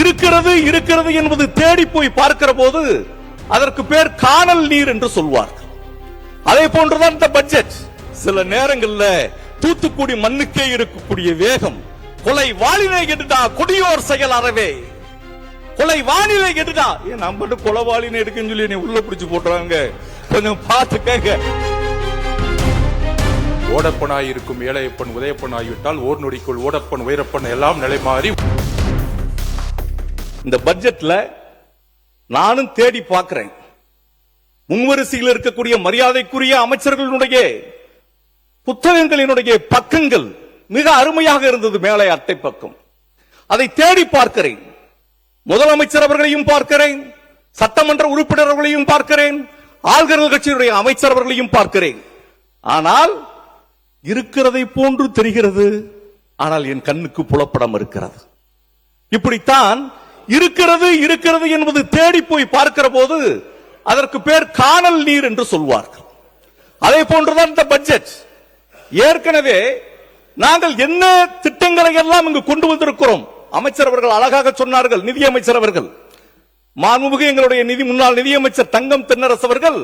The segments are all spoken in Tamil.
இருக்கிறது இருக்கிறது என்பது தேடி போய் பார்க்கிற போது அதற்கு பேர் காணல் நீர் என்று சொல்வார்கள். அதே போன்றுதான் இந்த பட்ஜெட். சில நேரங்களில் தூத்துக்குடி மண்ணுக்கே இருக்கக்கூடிய வேகம், கொலை வாளினை எடுடா கொடியோர் செயல் அறவே, கொலை வானிலை எடுடா. ஏன் நம்ம கொலைவாளினை எடுக்குன்னு சொல்லி நீ உள்ள பிடிச்சு போட்டுறாங்க, கொஞ்சம் பார்த்து கேட்க. ஓடப்பனாய் இருக்கும் ஏழையப்பன் உதயப்பன் ஆகிவிட்டால் ஓர் நொடிக்குள் ஓடப்பன் உயரப்பன் எல்லாம் நிலை மாறி. இந்த பட்ஜெட்ல நானும் தேடி பார்க்கிறேன். முன்வரிசையில் இருக்கக்கூடிய மரியாதைக்குரிய அமைச்சர்களுடைய புத்தகங்களினுடைய பக்கங்கள் மிக அருமையாக இருந்தது. மேலே அட்டை பக்கம் அதை தேடி பார்க்கிறேன். முதலமைச்சர் அவர்களையும் பார்க்கிறேன், சட்டமன்ற உறுப்பினர்களையும் பார்க்கிறேன், ஆளுநர்கள் கட்சியினுடைய அமைச்சர் அவர்களையும் பார்க்கிறேன். ஆனால் இருக்கிறதை போன்று தெரிகிறது, ஆனால் என் கண்ணுக்கு புலப்படம் இருக்கிறது. இப்படித்தான் இருக்கிறது இருக்கிறது என்பது தேடி போய் பார்க்கிற போது அதற்கு பேர் காணல் நீர் என்று சொல்வார்கள். அதே போன்றுதான் இந்த பட்ஜெட். ஏற்கனவே நாங்கள் என்ன திட்டங்களை எல்லாம் இங்கு கொண்டு வந்திருக்கிறோம். அமைச்சர் அவர்கள் அழகாக சொன்னார்கள். நிதியமைச்சர் அவர்கள், மாண்புமிகு எங்களுடைய முன்னாள் நிதியமைச்சர் தங்கம் தென்னரசு அவர்கள்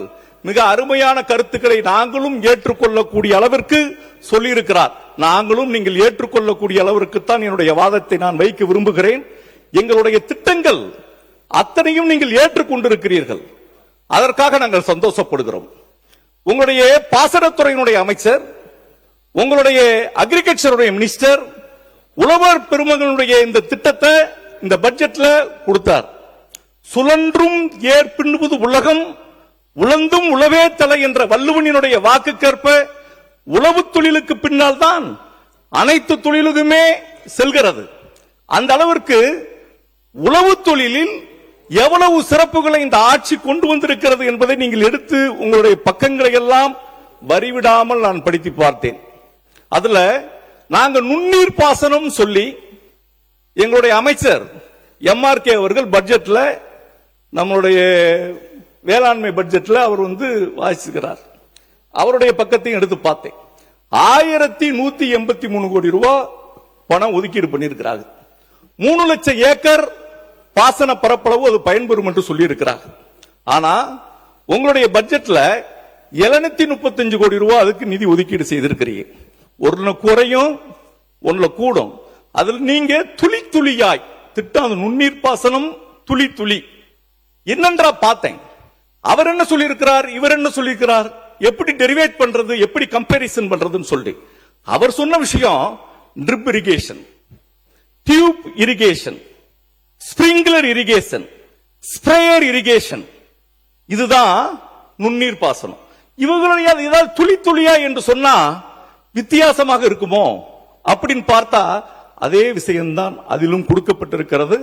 மிக அருமையான கருத்துக்களை நாங்களும் ஏற்றுக்கொள்ளக்கூடிய அளவிற்கு சொல்லியிருக்கிறார். நாங்களும் நீங்கள் ஏற்றுக்கொள்ளக்கூடிய அளவிற்கு தான் என்னுடைய வாதத்தை நான் வைக்க விரும்புகிறேன். எங்களுடைய திட்டங்கள் அத்தனையும் நீங்கள் ஏற்றுக்கொண்டிருக்கிறீர்கள், அதற்காக நாங்கள் சந்தோஷப்படுகிறோம். உங்களுடைய பாசனத்துறையினுடைய அமைச்சர், உங்களுடைய அக்ரிகல்ச்சருடைய மினிஸ்டர், உழவர் பெருமகனுடைய இந்த திட்டத்தை இந்த பட்ஜெட்ல கொடுத்தார். சுழன்றும் ஏற்பின்பது உலகம், உழந்தும் உழவே தலை என்ற வள்ளுவனினுடைய வாக்குக்கேற்ப உழவு தொழிலுக்கு பின்னால் தான் அனைத்து தொழிலுக்குமே செல்கிறது. அந்த அளவிற்கு உழவு தொழிலில் எவ்வளவு சிறப்புகளை இந்த ஆட்சி கொண்டு வந்திருக்கிறது என்பதை நீங்கள் எடுத்து உங்களுடைய பக்கங்களை எல்லாம் வரிவிடாமல் நான் படித்து பார்த்தேன். அதுல நாங்க நுண்ணீர் பாசனம் சொல்லி எங்களுடைய அமைச்சர் MRK அவர்கள் பட்ஜெட்ல, நம்மளுடைய வேளாண்மை பட்ஜெட்ல அவர் வாசிக்கிறார். அவருடைய பக்கத்தையும் எடுத்து பார்த்தேன். 1183 கோடி ரூபாய் பணம் ஒதுக்கீடு பண்ணியிருக்கிறார்கள். 3 லட்சம் ஏக்கர் பாசன பரப்பளவு அது பயன்பெறும் என்று சொல்லி இருக்கிறார். ஆனா உங்களுடைய பட்ஜெட்ல 735 கோடி ரூபாய் அதுக்கு நிதி ஒதுக்கீடு செய்திருக்கிறீங்க. ஒன்னு குறையும் ஒன்னுல கூடும். அதில் நீங்க துளி துளியாய் திட்டம் நுண்ணீர் பாசனம் துளி துளி என்னன்றா பார்த்தேன். அவர் என்ன சொல்லியிருக்கிறார், இவர் என்ன சொல்லியிருக்கிறார், எப்படி டெரிவேட் பண்றது, எப்படி கம்பேரிசன் பண்றதுன்னு சொல்லி அவர் சொன்ன விஷயம் drip irrigation, tube irrigation, sprinkler irrigation, sprayer irrigation, இதுதான் நுண்ணீர் பாசனம். இவங்களுடைய ஏதாவது துளி துளியா என்று சொன்னா வித்தியாசமாக இருக்குமோ அப்படின்னு பார்த்தா அதே விஷயம்தான் அதிலும் கொடுக்கப்பட்டிருக்கிறது.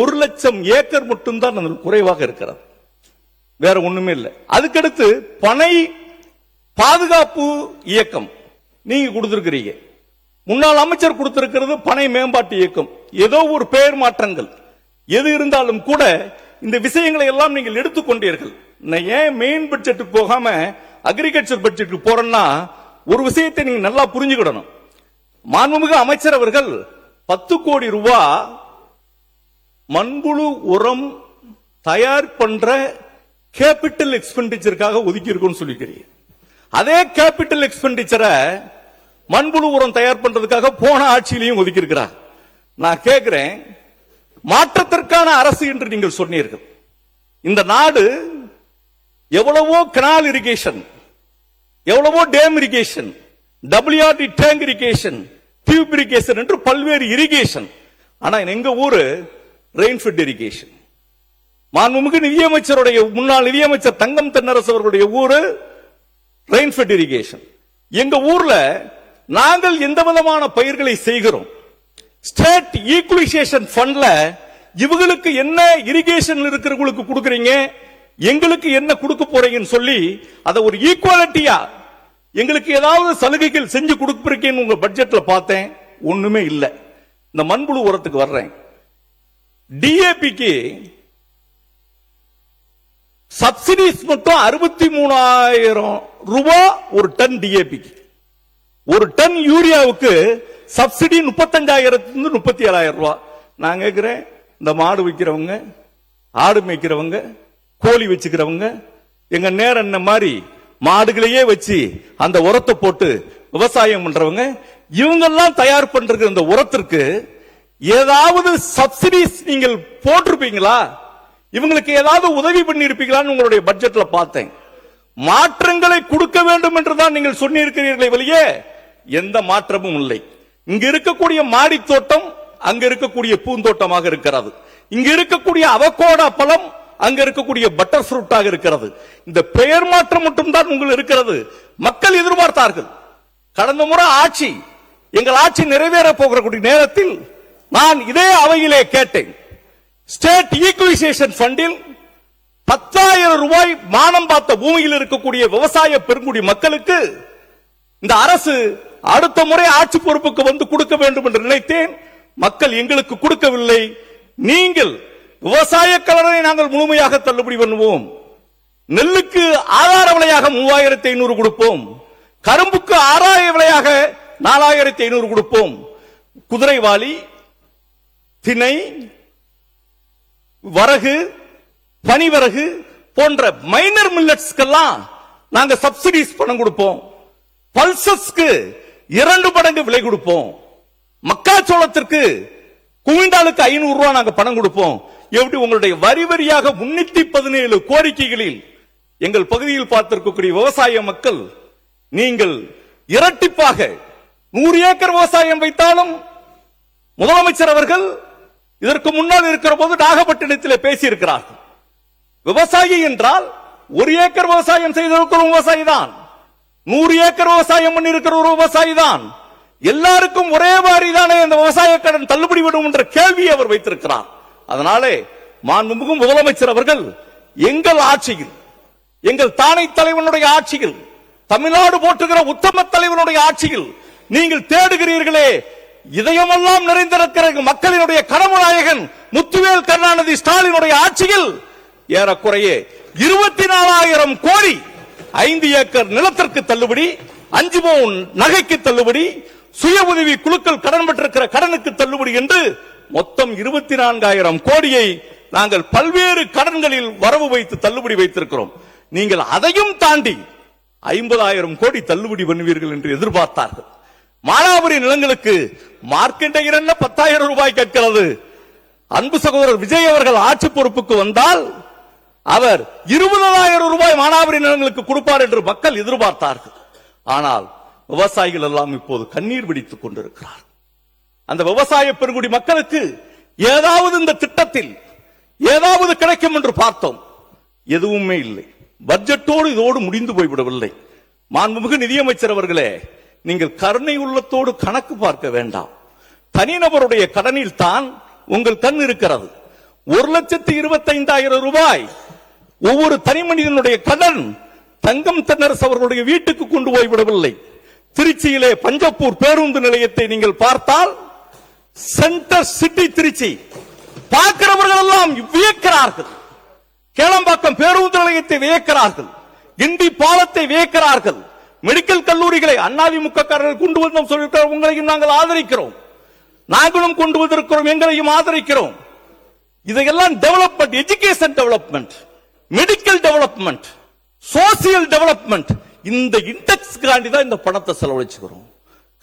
1 லட்சம் ஏக்கர் மட்டும்தான் அதில் குறைவாக இருக்கிறது, வேற ஒண்ணுமே இல்லை. அதுக்கடுத்து பனை பாதுகாப்பு இயக்கம் நீங்க கொடுத்திருக்கிறீங்க. முன்னாள் அமைச்சர் கொடுத்திருக்கிறது பனை மேம்பாட்டு இயக்கம். ஏதோ ஒரு பெயர் மாற்றங்கள் எது இருந்தாலும் கூட இந்த விஷயங்களை எல்லாம் நீங்கள் எடுத்துக்கொண்டீர்கள். ஏன் மெயின் பட்ஜெட்டுக்கு போகாம அக்ரிகல்ச்சர் பட்ஜெட்டுக்கு போறேன்னா ஒரு விஷயத்தை நீங்க நல்லா புரிஞ்சுக்கிடணும். மாண்புமிகு அமைச்சர் அவர்கள் 10 கோடி ரூபாய் மண்புழு உரம் தயார் பண்ற கேபிட்டல் எக்ஸ்பெண்டிச்சருக்காக ஒதுக்கி இருக்குன்னு சொல்லிக்கிறீங்க. அதே கேபிட்டல் எக்ஸ்பெண்டிச்சரை மண்புழு உரம் தயார் பண்றதுக்காக போன ஆட்சியிலையும் ஒதுக்கி இருக்கிறார். நான் கேட்கிறேன், மாற்றத்திற்கான அரசு என்று நீங்கள் சொன்னீர்கள். இந்த நாடு எவ்வளவோ கனால் இரிகேஷன், எவ்வளவோ dam irrigation, WRD tank irrigation, tube irrigation என்று பல்வேறு இரிகேஷன். ஆனா எங்க ஊரு ரெயின்ஃபெட் இரிகேஷன். மாண்புமிகு நிதியமைச்சருடைய முன்னாள் நிதியமைச்சர் தங்கம் தென்னரசு அவர்களுடைய ஊரு ரெயின்ஃபெட் இரிகேஷன். எங்க ஊர்ல நாங்கள் எந்த விதமான பயிர்களை செய்கிறோம், ஸ்டேட் ஈக்குவலைசேஷன் ஃபண்ட்ல இவங்களுக்கு என்ன இரிகேஷன் இருக்கிறவங்களுக்கு கொடுக்கறீங்க, எங்களுக்கு என்ன கொடுக்க போறீங்கன்னு சொல்லி அதை ஒரு ஈக்குவாலிட்டியா எங்களுக்கு ஏதாவது சலுகைகள் செஞ்சு கொடுப்பீங்கன்னு உங்க பட்ஜெட்ல பார்த்தேன். ஒண்ணுமே இல்லை. இந்த மண்புழு உரத்துக்கு வர்றேன். டிஏபிக்கு சப்சிடிஸ் மட்டும் 63,000 ரூபாய் ஒரு டன் டிஏபிக்கு. ஒரு டன் யூரியாவுக்கு சப்சிடி 35,000 37,000 ரூபாய். நான் கேட்கிறேன், இந்த மாடு விற்கிறவங்க, ஆடு மேய்க்கிறவங்க, கோழி வச்சுக்கிறவங்க, எங்க நேரம் என்ன மாதிரி மாடுகளையே வச்சு அந்த உரத்தை போட்டு விவசாயம் பண்றவங்க, இவங்கெல்லாம் தயார் பண்ற இந்த உரத்திற்கு ஏதாவது சப்சிடிஸ் நீங்கள் போட்டிருப்பீங்களா? இவங்களுக்கு ஏதாவது உதவி பண்ணி இருப்பீங்களான்னு உங்களுடைய பட்ஜெட்ல பார்த்தேன். மாற்றங்களை கொடுக்க வேண்டும் என்றுதான் நீங்கள் சொன்னிருக்கிறீர்களே வெளியே எந்த மாற்றமும் இல்லை. இங்க இருக்கக்கூடிய மாடி தோட்டம் அங்க இருக்கக்கூடிய பூந்தோட்டமாக இருக்கிறது. இங்க இருக்கக்கூடிய அவகோடா பழம் அங்க இருக்கக்கூடிய பட்டர் ஃப்ரூட்டாக இருக்கிறது. இந்த பெயர் மாற்றம் மட்டும்தான் உங்களுக்கு இருக்கிறது. மக்கள் எதிர்பார்த்தார்கள். கடந்த முறை ஆட்சி, எங்கள் ஆட்சி நிறைவேற போகிற நேரத்தில் நான் இதே அவையிலே கேட்டேன். ஸ்டேட் ஈக்குவலைசேஷன் ஃபண்டில் 10,000 ரூபாய் மானம் பார்த்த பூமியில் இருக்கக்கூடிய விவசாய பெருங்குடி மக்களுக்கு இந்த அரசு அடுத்த முறை ஆட்சி பொறுப்புக்கு வந்து கொடுக்க வேண்டும் என்று நினைத்தேன். மக்கள் எங்களுக்கு கொடுக்கவில்லை. நீங்கள் விவசாய கடனை நாங்கள் முழுமையாக தள்ளுபடி பண்ணுவோம். நெல்லுக்கு ஆதார விலையாக 3,500 கொடுப்போம். கரும்புக்கு ஆதார விலையாக 4,500 கொடுப்போம். குதிரைவாலி, திணை, வரகு, பனிவரகு போன்ற மைனர் மில்லட்ஸ்க்கெல்லாம் நாங்க சப்சிடிஸ் பணம் கொடுப்போம். பல்சஸ்க்கு 2 மடங்கு விலை கொடுப்போம். மக்காச்சோளத்திற்கு குவிண்டாலுக்கு 500 ரூபாய் நாங்க பணம் கொடுப்போம். எப்படி உங்களுடைய வரி வரியாக 317 கோரிக்கைகளில் எங்கள் பகுதியில் பார்த்திருக்கக்கூடிய விவசாய மக்கள் நீங்கள் இரட்டிப்பாக 100 ஏக்கர் விவசாயம் வைத்தாலும் முதலமைச்சர் அவர்கள் இதற்கு முன்னால் இருக்கிற போது நாகப்பட்டினத்தில் பேசியிருக்கிறார்கள். விவசாயி என்றால் 1 ஏக்கர் விவசாயம் செய்திருக்கிற விவசாயி தான், 100 ஏக்கர் விவசாயம் பண்ணிருக்கிற ஒரு விவசாயி தான். எல்லாருக்கும் ஒரே மாதிரி தானே இந்த விவசாய கடன் தள்ளுபடி விடும் என்ற கேள்வியை அவர் வைத்திருக்கிறார். அதனாலே மாண்புமிகு முதலமைச்சர் அவர்கள் எங்கள் ஆட்சியில், எங்கள் தானை தலைவனுடைய ஆட்சியில், தமிழ்நாடு போற்றுகிற உத்தம தலைவனுடைய ஆட்சியில் நீங்கள் தேடுகிறீர்களே, இதயமெல்லாம் நிறைந்திருக்கிற மக்களினுடைய கனவு நாயகன் முத்துவேல் கருணாநிதி ஸ்டாலினுடைய ஆட்சியில் ஏறக்குறைய 24,000 கோடி 5 ஏக்கர் நிலத்திற்கு தள்ளுபடி, 5 பவுன் நகைக்கு தள்ளுபடி, சுய உதவி குழுக்கள் கடன் பெற்றிருக்கிற கடனுக்கு தள்ளுபடி என்று மொத்தம் 24,000 கோடியை நாங்கள் பல்வேறு கடன்களில் வரவு வைத்து தள்ளுபடி வைத்திருக்கிறோம். நீங்கள் அதையும் தாண்டி 50,000 கோடி தள்ளுபடி பண்ணுவீர்கள் என்று எதிர்பார்த்தார்கள். மானாபுரி நிலங்களுக்கு மார்க்கெண்டையர் என்ன 10,000 ரூபாய் கேட்கிறது. அன்பு சகோதரர் விஜய் அவர்கள் ஆட்சி பொறுப்புக்கு வந்தால் அவர் 20,000 ரூபாய் மானாபுரி நிலங்களுக்கு கொடுப்பார் என்று மக்கள் எதிர்பார்த்தார்கள். ஆனால் விவசாயிகள் எல்லாம் இப்போது கண்ணீர் வெடித்துக் கொண்டிருக்கிறார். அந்த விவசாய பெருங்குடி மக்களுக்கு ஏதாவது இந்த திட்டத்தில் ஏதாவது கிடைக்கும் என்று பார்த்தோம், எதுவுமே இல்லை. பட்ஜெட்டோடு இதோடு முடிந்து போய்விடவில்லை. மாண்புமிகு நிதியமைச்சர் அவர்களே, நீங்கள் கருணை உள்ளத்தோடு கணக்கு பார்க்க வேண்டாம். தனிநபருடைய கடனில் தான் உங்கள் கண் இருக்கிறது. 1,25,000 ரூபாய் ஒவ்வொரு தனி மனிதனுடைய கடன் தங்கம் தென்னரசு அவர்களுடைய வீட்டுக்கு கொண்டு போய்விடவில்லை. திருச்சியிலே பஞ்சப்பூர் பேருந்து நிலையத்தை நீங்கள் பார்த்தால் சென்டர் சிட்டி திருச்சி பார்க்கிறவர்கள் எல்லாம் வியக்கிறார்கள். கேளம்பாக்கம் பேருந்து நிலையத்தை வியக்கிறார்கள். கிண்டி பாலத்தை வியக்கிறார்கள். மெடிக்கல் கல்லூரிகளை அதிமுக கொண்டு வந்தோம் சொல்லியிருக்கிறோம். உங்களையும் நாங்கள் ஆதரிக்கிறோம். நாங்களும் கொண்டு வந்திருக்கிறோம், எங்களையும் ஆதரிக்கிறோம். இதையெல்லாம் development, education development, medical development, social development, இந்த இண்டெக்ஸ் காண்டி தான் இந்த பணத்தை செலவழிச்சுக்கிறோம்.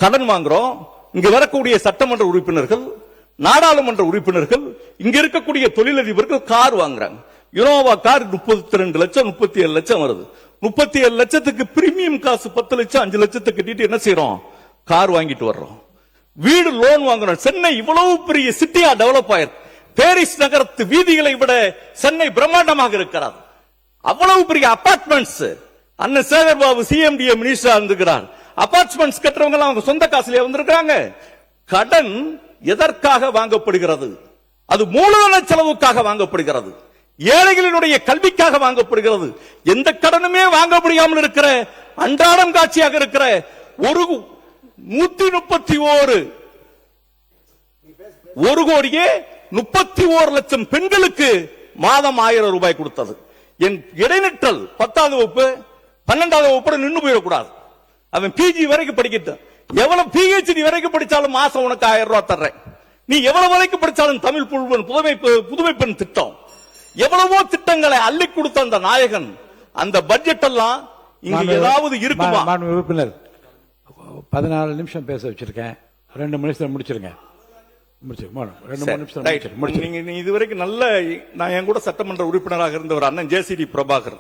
கடன் வாங்குறோம். இங்க வரக்கூடிய சட்டமன்ற உறுப்பினர்கள், நாடாளுமன்ற உறுப்பினர்கள், இங்க இருக்கக்கூடிய தொழிலதிபர்கள் கார் வாங்குறாங்க. யுனோவா கார் 32 லட்சம் 37 லட்சம் வருது. 37 லட்சத்துக்கு பிரீமியம் காசு 10 லட்சம் 5 லட்சத்துக்கு கட்டிட்டு என்ன செய்யறோம்? கார் வாங்கிட்டு வர்றோம். வீடு லோன் வாங்குறோம். சென்னை இவ்வளவு பெரிய சிட்டியா டெவலப் ஆயிருக்கு. பாரிஸ் நகரத்து வீதிகளை விட சென்னை பிரம்மாண்டமாக இருக்கிறது. அவ்வளவு பெரிய அபார்ட்மெண்ட்ஸ். அண்ணன் சேகர் பாபு சிஎம்டிஏ மினிஸ்டரா இருந்திருக்கிறார். அபார்ட்மெண்ட்ஸ் கட்டுறவங்க அவங்க சொந்த காசுல வந்திருக்காங்க. கடன் எதற்காக வாங்கப்படுகிறது? அது மூலதன செலவுக்காக வாங்கப்படுகிறது. ஏழைகளினுடைய கல்விக்காக வாங்கப்படுகிறது. எந்த கடனுமே வாங்க முடியாமல் இருக்கிற அன்றாடம் காட்சியாக இருக்கிற ஒரு 131 கோடியே 31 லட்சம் பெண்களுக்கு மாதம் 1000 ரூபாய் கொடுத்தது. என் இடைநிற்றல் 10வது வகுப்பு 12வது வகுப்பு நின்று போயிடக்கூடாது. அவன் பிஜி வரைக்கும் படிக்கட்டும். எவ்வளவு பிஹெச்டி வரைக்கும் படிச்சாலும் மாசம் உனக்கு 1000 ரூபாய் தர்றேன். நீ எவ்வளவு வரைக்கும் படிச்சாலும் தமிழ் புதுமை பெண் திட்டம் எவ்வளவோ திட்டங்களை அள்ளி கொடுத்த அந்த நாயகன் அந்த பட்ஜெட் எல்லாம் இங்க ஏதாவது இருக்குமா? உறுப்பினர் 14 நிமிஷம் பேச வச்சிருக்கேன், 2 நிமிஷத்துல முடிச்சிருங்க. நீங்க இதுவரைக்கும் நல்ல நான் என் கூட சட்டமன்ற உறுப்பினராக இருந்தவர் அண்ணன் ஜேசிடி பிரபாகர்,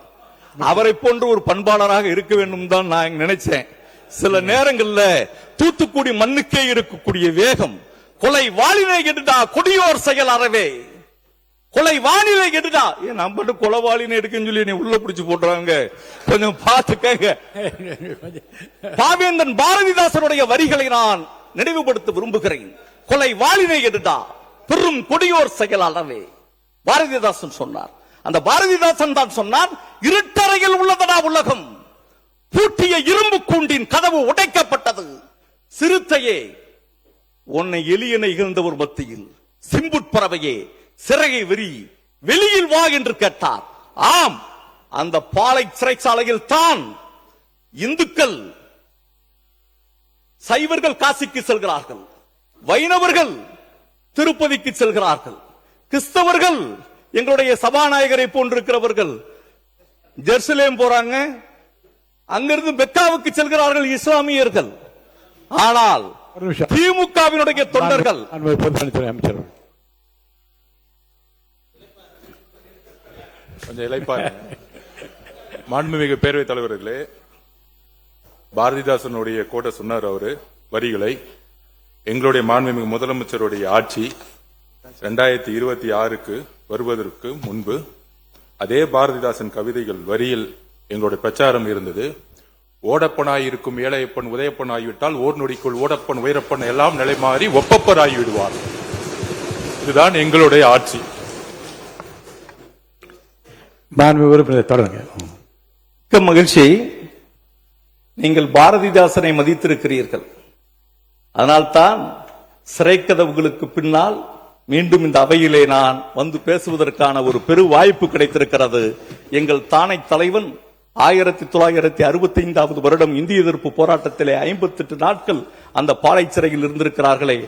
அவரை போன்ற ஒரு பண்பாளராக இருக்க வேண்டும் தான் நான் நினைச்சேன். சில நேரங்கள்ல தூத்துக்குடி மண்ணுக்கே இருக்கக்கூடிய வேகம், கொலை வாளினை எடுடா கொடியோர் செயல் அறவே, கொலை வானிலை எடுடா நான் பட்டு கொலவாளினை எடுக்குன்னு சொல்லி நீ உள்ள பிடிச்சு போட்டுறாங்க, கொஞ்சம் பார்த்துக்கங்க. பாவேந்தன் பாரதிதாசனுடைய வரிகளை நான் நினைவுபடுத்த விரும்புகிறேன். கொலை வாளினை எடுடா பெரும் கொடியோர் செயல் அறவே, பாரதிதாசன் சொன்னார். அந்த பாரதிதாசன் தான் சொன்னார், இருட்டறையில் உள்ளதடா உலகம், பூட்டிய இரும்பு கூண்டின் கதவு உடைக்கப்பட்டது, சிறுத்தையே உன்னை எலியனை இகழ்ந்த ஒரு மத்தியில் சிம்புட்பறவையே சிறையை விரி வெளியில் வா என்று கேட்டார். ஆம், அந்த பாலை சிறைச்சாலையில் தான் இந்துக்கள் சைவர்கள் காசிக்கு செல்கிறார்கள், வைணவர்கள் திருப்பதிக்கு செல்கிறார்கள், கிறிஸ்தவர்கள் எங்களுடைய சபாநாயகரை போன்றிருக்கிறவர்கள் ஜெருசலேம் போறாங்க, அங்கிருந்து மெக்காவுக்கு செல்கிறார்கள் இஸ்லாமியர்கள். ஆனால் திமுகவினுடைய தொண்டர்கள் அமைச்சர் கொஞ்சம் இளைப்பாரு. மாண்புமிகு பேரவைத் தலைவர்களே, பாரதிதாசனுடைய கோட்டை சொன்னார் அவரு வரிகளை. எங்களுடைய மாண்புமிகு முதலமைச்சருடைய ஆட்சி 2026க்கு வருவதற்கு முன்பு அதே பாரதிதாசன் கவிதைகள் வரியில் எங்களுடைய பிரச்சாரம் இருந்தது. ஓடப்பனாய் இருக்கும் ஏழையப்பன் உதயப்பன் ஆகிவிட்டால் ஓர் நொடிக்குள் ஓடப்பன் உயரப்பன் எல்லாம் நிலை மாறி ஒப்பப்பர் ஆகிவிடுவார். இதுதான் எங்களுடைய ஆட்சி. தொடருங்க. மகிழ்ச்சி, நீங்கள் பாரதிதாசனை மதித்திருக்கிறீர்கள். அதனால்தான் சிறைக்கதவுகளுக்கு பின்னால் மீண்டும் இந்த அவையிலே நான் வந்து பேசுவதற்கான ஒரு பெரு வாய்ப்பு கிடைத்திருக்கிறது. எங்கள் தானை தலைவன் 1965 வருடம் இந்திய எதிர்ப்பு போராட்டத்திலே 58 நாட்கள் அந்த பாலை சிறையில் இருந்திருக்கிறார்களே.